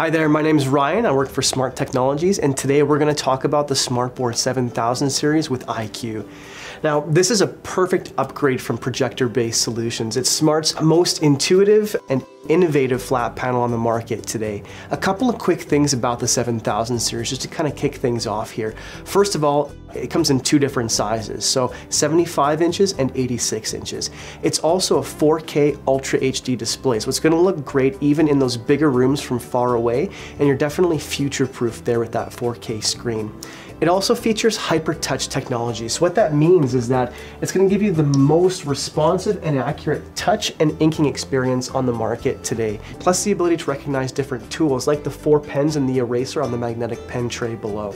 Hi there, my name is Ryan. I work for Smart Technologies, and today we're going to talk about the SmartBoard 7000 series with iCUE. Now, this is a perfect upgrade from projector-based solutions. It's Smart's most intuitive and innovative flat panel on the market today. A couple of quick things about the 7000 series just to kind of kick things off here. First of all, it comes in two different sizes, so 75 inches and 86 inches. It's also a 4K Ultra HD display, so it's going to look great even in those bigger rooms from far away, and you're definitely future-proof there with that 4K screen. It also features HyperTouch technology. So what that means is that it's going to give you the most responsive and accurate touch and inking experience on the market today. Plus the ability to recognize different tools like the 4 pens and the eraser on the magnetic pen tray below.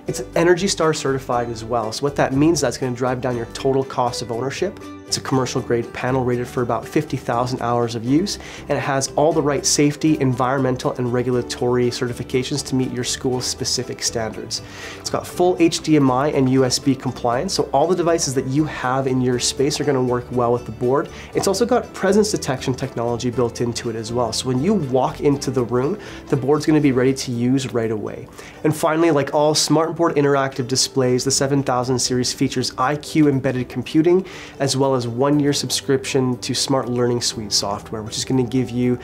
It's ENERGY STAR certified as well. So what that means is that's going to drive down your total cost of ownership. It's a commercial grade panel rated for about 50,000 hours of use, and it has all the right safety, environmental, and regulatory certifications to meet your school's specific standards. It's got full HDMI and USB compliance, so all the devices that you have in your space are going to work well with the board. It's also got presence detection technology built into it as well, so when you walk into the room, the board's going to be ready to use right away. And finally, like all SmartBoard interactive displays, the 7000 series features iCUE embedded computing, as well as 1-year subscription to Smart Learning Suite software, which is going to give you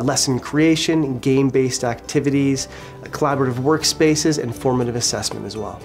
lesson creation, game-based activities, collaborative workspaces, and formative assessment as well.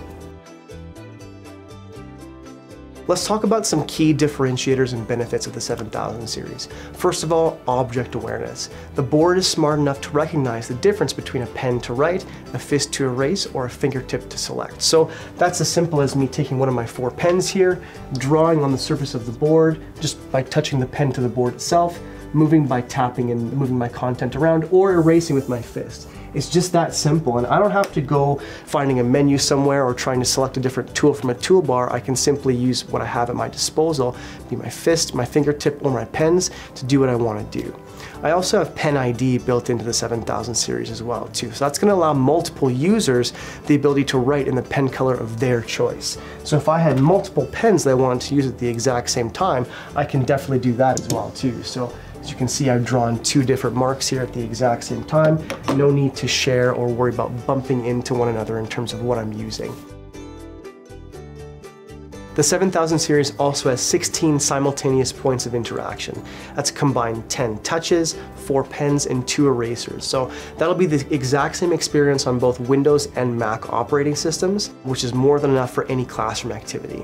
Let's talk about some key differentiators and benefits of the 7000 series. First of all, object awareness. The board is smart enough to recognize the difference between a pen to write, a fist to erase, or a fingertip to select. So that's as simple as me taking one of my 4 pens here, drawing on the surface of the board just by touching the pen to the board itself, moving by tapping and moving my content around, or erasing with my fist. It's just that simple, and I don't have to go finding a menu somewhere or trying to select a different tool from a toolbar. I can simply use what I have at my disposal, be my fist, my fingertip, or my pens to do what I want to do. I also have Pen ID built into the 7000 series as well too, so that's going to allow multiple users the ability to write in the pen color of their choice. So if I had multiple pens that I wanted to use at the exact same time, I can definitely do that as well too. So as you can see, I've drawn 2 different marks here at the exact same time. No need to share or worry about bumping into one another in terms of what I'm using. The 7000 series also has 16 simultaneous points of interaction. That's combined 10 touches, 4 pens, and 2 erasers. So that'll be the exact same experience on both Windows and Mac operating systems, which is more than enough for any classroom activity.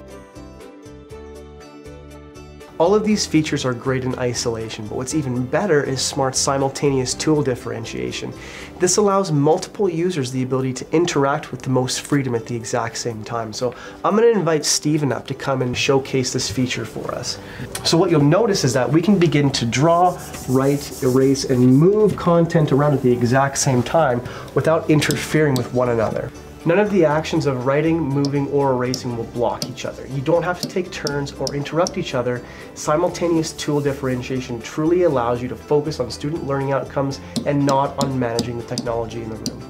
All of these features are great in isolation, but what's even better is Smart's simultaneous tool differentiation. This allows multiple users the ability to interact with the most freedom at the exact same time. So I'm going to invite Steven up to come and showcase this feature for us. So what you'll notice is that we can begin to draw, write, erase, and move content around at the exact same time without interfering with one another. None of the actions of writing, moving, or erasing will block each other. You don't have to take turns or interrupt each other. Simultaneous tool differentiation truly allows you to focus on student learning outcomes and not on managing the technology in the room.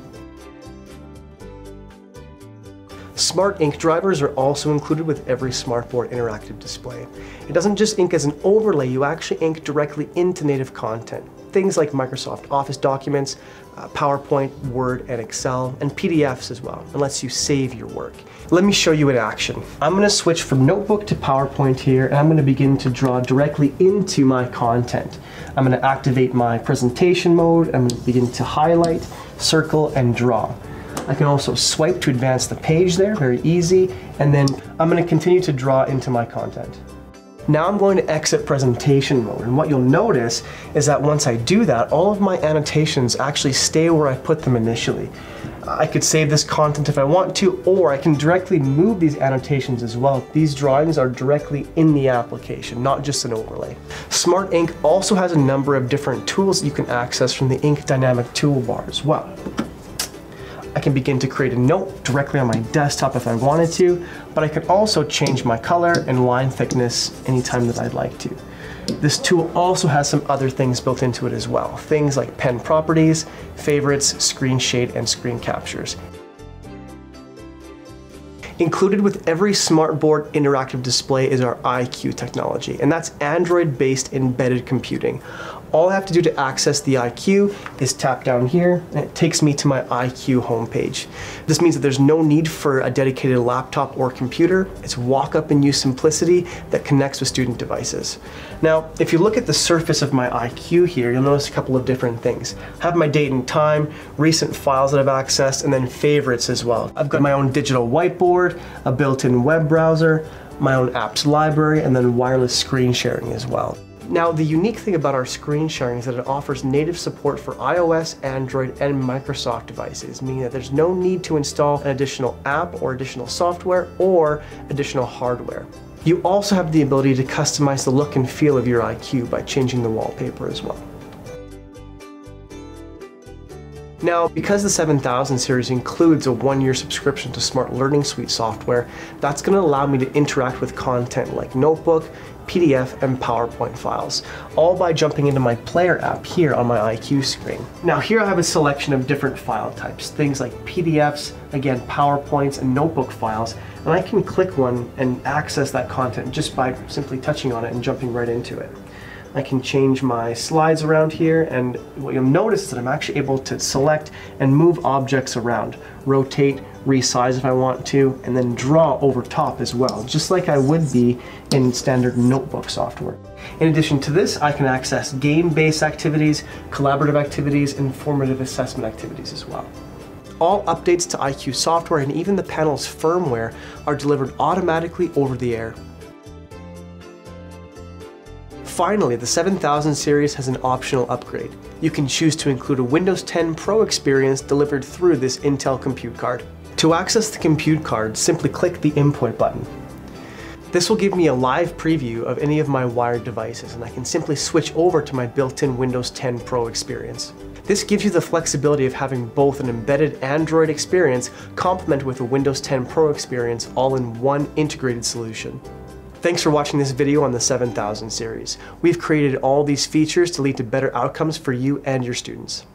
Smart ink drivers are also included with every SmartBoard interactive display. It doesn't just ink as an overlay, you actually ink directly into native content. Things like Microsoft Office documents, PowerPoint, Word, and Excel, and PDFs as well, and lets you save your work. Let me show you in action. I'm going to switch from Notebook to PowerPoint here, and I'm going to begin to draw directly into my content. I'm going to activate my presentation mode. I'm going to begin to highlight, circle, and draw. I can also swipe to advance the page there, very easy, and then I'm going to continue to draw into my content. Now I'm going to exit presentation mode, and what you'll notice is that once I do that, all of my annotations actually stay where I put them initially. I could save this content if I want to, or I can directly move these annotations as well. These drawings are directly in the application, not just an overlay. Smart Ink also has a number of different tools that you can access from the Ink Dynamic toolbar as well. I can begin to create a note directly on my desktop if I wanted to, but I could also change my color and line thickness anytime that I'd like to. This tool also has some other things built into it as well. Things like pen properties, favorites, screen shade, and screen captures. Included with every SmartBoard interactive display is our iCUE technology, and that's Android-based embedded computing. All I have to do to access the iCue is tap down here, and it takes me to my iCue homepage. This means that there's no need for a dedicated laptop or computer. It's walk up and use simplicity that connects with student devices. Now, if you look at the surface of my iCue here, you'll notice a couple of different things. I have my date and time, recent files that I've accessed, and then favorites as well. I've got my own digital whiteboard, a built-in web browser, my own apps library, and then wireless screen sharing as well. Now, the unique thing about our screen sharing is that it offers native support for iOS, Android, and Microsoft devices, meaning that there's no need to install an additional app or additional software or additional hardware. You also have the ability to customize the look and feel of your iCue by changing the wallpaper as well. Now, because the 7000 series includes a 1-year subscription to Smart Learning Suite software, that's going to allow me to interact with content like Notebook, PDF, and PowerPoint files, all by jumping into my Player app here on my iCue screen. Now here I have a selection of different file types, things like PDFs, again, PowerPoints, and Notebook files, and I can click one and access that content just by simply touching on it and jumping right into it. I can change my slides around here, and what you'll notice is that I'm actually able to select and move objects around, rotate, resize if I want to, and then draw over top as well, just like I would be in standard notebook software. In addition to this, I can access game-based activities, collaborative activities, and formative assessment activities as well. All updates to iCue software and even the panel's firmware are delivered automatically over the air. Finally, the 7000 series has an optional upgrade. You can choose to include a Windows 10 Pro experience delivered through this Intel compute card. To access the compute card, simply click the Input button. This will give me a live preview of any of my wired devices, and I can simply switch over to my built-in Windows 10 Pro experience. This gives you the flexibility of having both an embedded Android experience complemented with a Windows 10 Pro experience all in one integrated solution. Thanks for watching this video on the 7000 series. We've created all these features to lead to better outcomes for you and your students.